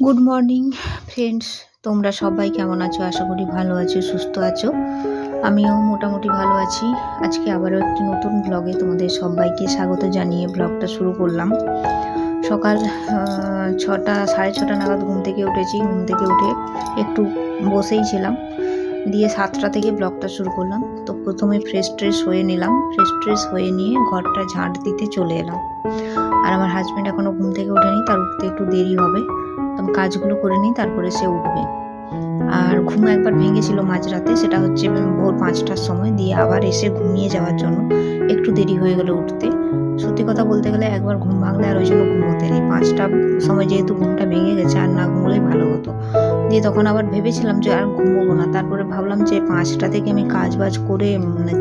Good morning friends, তোমরা সবাই কেমন আছো? আশা করি ভালো আছো, সুস্থ আছো। আমিও মোটামুটি ভালো আছি। আজকে আবারও একটি নতুন ব্লগে তোমাদের সবাইকে স্বাগত জানিয়ে ব্লগটা শুরু করলাম। সকাল 6টা 6:30 নাগাদ ঘুম থেকে উঠেছি। ঘুম থেকে উঠে একটু বসেই ছিলাম, দিয়ে 7টা থেকে ব্লগটা শুরু করলাম। তো প্রথমে ফ্রেশ ট্রেশ হয়ে নিলাম। ফ্রেশ ট্রেশ হয়ে নিয়ে ঘরটা ঝাঁট দিতে চলে এলাম। আর আমার হাজব্যান্ড এখনও ঘুম থেকে ওঠেনি, তার উঠতে একটু দেরি হবে। তো আমি কাজগুলো করে নিই, তারপরে সে উঠবে। আর ঘুম একবার ভেঙেছিল মাঝরাতে, সেটা হচ্ছে ভোর 5টার সময়। দিয়ে আবার এসে ঘুমিয়ে যাওয়ার জন্য একটু দেরি হয়ে গেল উঠতে। সত্যি কথা বলতে গেলে একবার ঘুম ভাঙলে আর ওই জন্য ঘুমোতে নেই। 5টার সময় যেহেতু ঘুমটা ভেঙে গেছে, আর না ঘুমোলেই ভালো হতো। দিয়ে তখন আবার ভেবেছিলাম যে আর ঘুমোবো না। তারপরে ভাবলাম যে 5টা থেকে আমি কাজ বাজ করে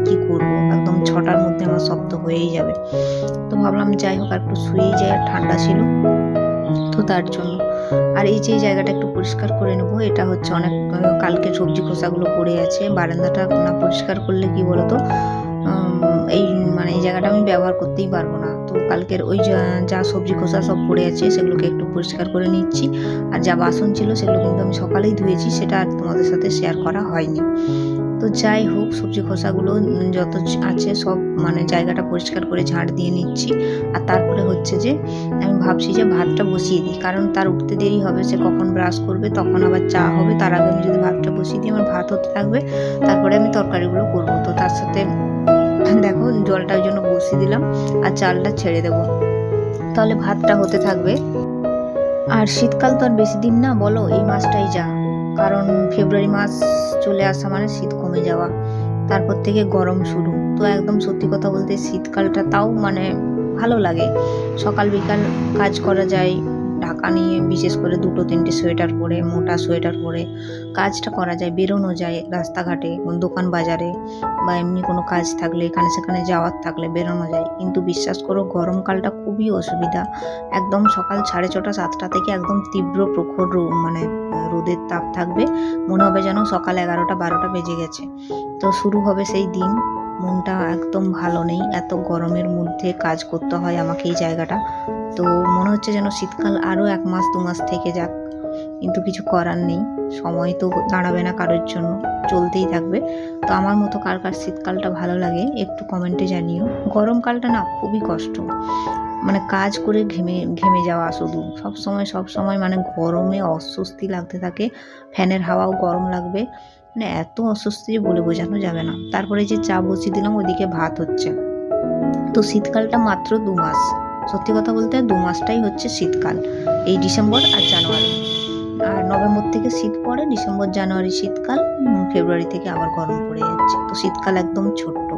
কি করব, একদম 6টার মধ্যে আমার সব তো হয়েই যাবে। তো ভাবলাম যাই হোক আর একটু শুয়েই যাই, আর ঠান্ডা ছিল তো তার জন্য। আর এই যে জায়গাটা একটু পরিষ্কার করে নেবো। এটা হচ্ছে অনেক কালকে সবজি খোসাগুলো পড়ে আছে। বারান্দাটা না পরিষ্কার করলে কি বলতো, এই এই জায়গাটা আমি ব্যবহার করতেই পারবো না। তো কালকের ওই যা সবজি খোসা সব পড়ে আছে সেগুলোকে একটু পরিষ্কার করে নিচ্ছি। আর যা বাসন ছিল সেগুলো কিন্তু আমি সকালেই ধুয়েছি, সেটা আর তোমাদের সাথে শেয়ার করা হয়নি। তো যাই হোক, সবজি খোসাগুলো যত আছে সব জায়গাটা পরিষ্কার করে ঝাড় দিয়ে নিচ্ছি। আর তারপরে হচ্ছে যে আমি ভাবছি যে ভাতটা বসিয়ে দিই, কারণ তার উঠতে দেরি হবে। সে কখন ব্রাশ করবে, তখন আবার চা হবে। তার আগে আমি যদি ভাতটা বসিয়ে দিই, আমার ভাত হতে থাকবে, তারপরে আমি তরকারিগুলো করবো। তো তার সাথে দেখো জলটা ওই জন্য বসিয়ে দিলাম, আর চালটা ছেড়ে দেবো, তাহলে ভাতটা হতে থাকবে। আর শীতকাল তো আর বেশি দিন না, বলো, এই মাসটাই যা। কারণ ফেব্রুয়ারি মাস চলে আসা মানে শীত কমে যাওয়া, তারপর থেকে গরম শুরু। তো একদম সত্যি কথা বলতে শীতকালটা তাও ভালো লাগে। সকাল বিকাল কাজ করা যায় ঢাকা নিয়ে, বিশেষ করে 2-3টে সোয়েটার পরে, মোটা সোয়েটার পরে কাজটা করা যায়, বেরোনো যায় রাস্তাঘাটে, দোকান বাজারে, বা এমনি কোনো কাজ থাকলে এখানে সেখানে যাওয়ার থাকলে বেরোনো যায়। কিন্তু বিশ্বাস করো গরমকালটা খুবই অসুবিধা। একদম সকাল 6:30 7টা থেকে একদম তীব্র প্রখর রোদের তাপ থাকবে। মনে হবে যেন সকাল 11টা 12টা বেজে গেছে। তো শুরু হবে সেই দিন। মনটা একদম ভালো নেই, এত গরমের মধ্যে কাজ করতে হয় আমাকে এই জায়গাটা। তো মনে হচ্ছে যেন শীতকাল আরও 1 মাস 2 মাস থেকে যাক, কিন্তু কিছু করার নেই। সময় তো দাঁড়াবে না কারোর জন্য, চলতেই থাকবে। তো আমার মতো কার কার শীতকালটা ভালো লাগে একটু কমেন্টে জানিও। গরমকালটা না খুবই কষ্ট, কাজ করে ঘেমে ঘেমে যাওয়া শুধু সব সময় গরমে অস্বস্তি লাগতে থাকে। ফ্যানের হাওয়াও গরম লাগবে, এত অস্বস্তি যে বলে বোঝানো যাবে না। তারপরে যে চা বসিয়ে দিলাম, ওইদিকে ভাত হচ্ছে। তো শীতকালটা মাত্র 2 মাস, সত্যি কথা বলতে 2 মাসটাই হচ্ছে শীতকাল, এই ডিসেম্বর আর জানুয়ারি। আর নভেম্বর থেকে শীত পড়ে, ডিসেম্বর জানুয়ারি শীতকাল, ফেব্রুয়ারি থেকে আবার গরম পড়ে যাচ্ছে। তো শীতকাল একদম ছোট্ট।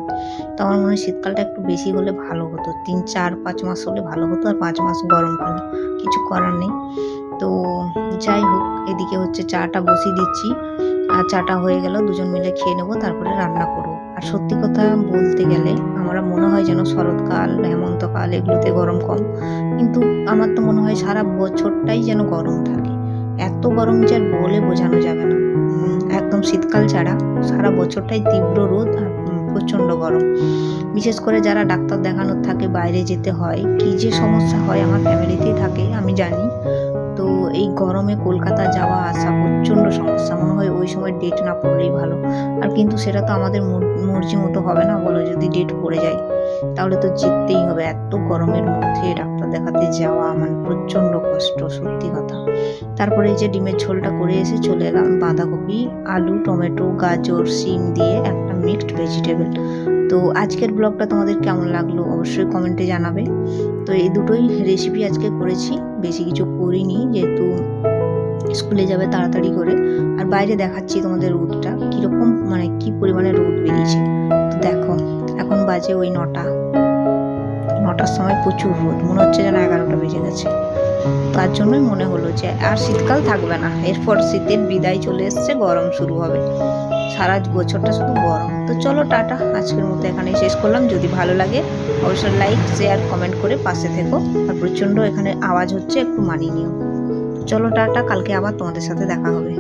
তো আমার মনে হয় শীতকালটা একটু বেশি হলে ভালো হতো, 3-4-5 মাস হলে ভালো হতো, আর 5 মাস গরমকাল। কিছু করার নেই। তো যাই হোক, এদিকে হচ্ছে চাটা বসিয়ে দিচ্ছি। আর চাটা হয়ে গেল, দুজন মিলে খেয়ে নেবো, তারপরে রান্না করবো। আর সত্যি কথা বলতে গেলে আমরা মনে হয় যেন শরৎকাল হেমন্তকাল এগুলোতে গরম কম, কিন্তু আমার তো মনে হয় সারা বছরটাই যেন গরম থাকে। এত গরম যে আর বলে বোঝানো যাবে না। একদম শীতকাল ছাড়া সারা বছরটাই তীব্র রোদ আর প্রচণ্ড গরম। বিশেষ করে যারা ডাক্তার দেখানোর থাকে, বাইরে যেতে হয়, কি যে সমস্যা হয় আমার ফ্যামিলিতেই থাকে, আমি জানি। তো এই গরমে কলকাতা যাওয়া আসা প্রচণ্ড সমস্যা। মনে হয় ওই সময় ডেট না পড়লেই ভালো। আর কিন্তু সেটা তো আমাদের মর্জি মতো হবে না, বলো। যদি ডেট পড়ে যায় তাহলে তো যেতেই হবে। এত গরমের মধ্যে ডাক্তার দেখাতে যাওয়া প্রচণ্ড কষ্ট, সত্যি কথা। তারপরে এই যে ডিমের ঝোলটা করে এসে চলে এলাম। বাঁধাকপি, আলু, টমেটো, গাজর, শিম দিয়ে একটা মিক্সড ভেজিটেবল। তো আজকের ব্লগটা তোমাদের কেমন লাগলো অবশ্যই কমেন্টে জানাবে। তো এই দুটোই রেসিপি আজকে করেছি, বেশি কিছু করিনি, যেহেতু স্কুলে যাবে তাড়াতাড়ি করে। আর বাইরে দেখাচ্ছি তোমাদের রোদটা কীরকম, কি পরিমাণে রোদ বেরিয়েছে। তো দেখো এখন বাজে ওই 9টার সময় প্রচুর রোদ, মনে হচ্ছে যেন 11টা বেজে গেছে। তার জন্যই মনে হলো যে আর শীতকাল থাকবে না, এরপর শীতের বিদায় চলে এসছে, গরম শুরু হবে। সারা বছরটা শুধু গরম। তো চলো টাটা, আজকের মতো এখানেই শেষ করলাম। যদি ভালো লাগে অবশ্যই লাইক শেয়ার কমেন্ট করে পাশে থেকো। আর প্রচণ্ড এখানে আওয়াজ হচ্ছে, একটু মানিয়ে নিও। চলো টাটা, কালকে আবার তোমাদের সাথে দেখা হবে।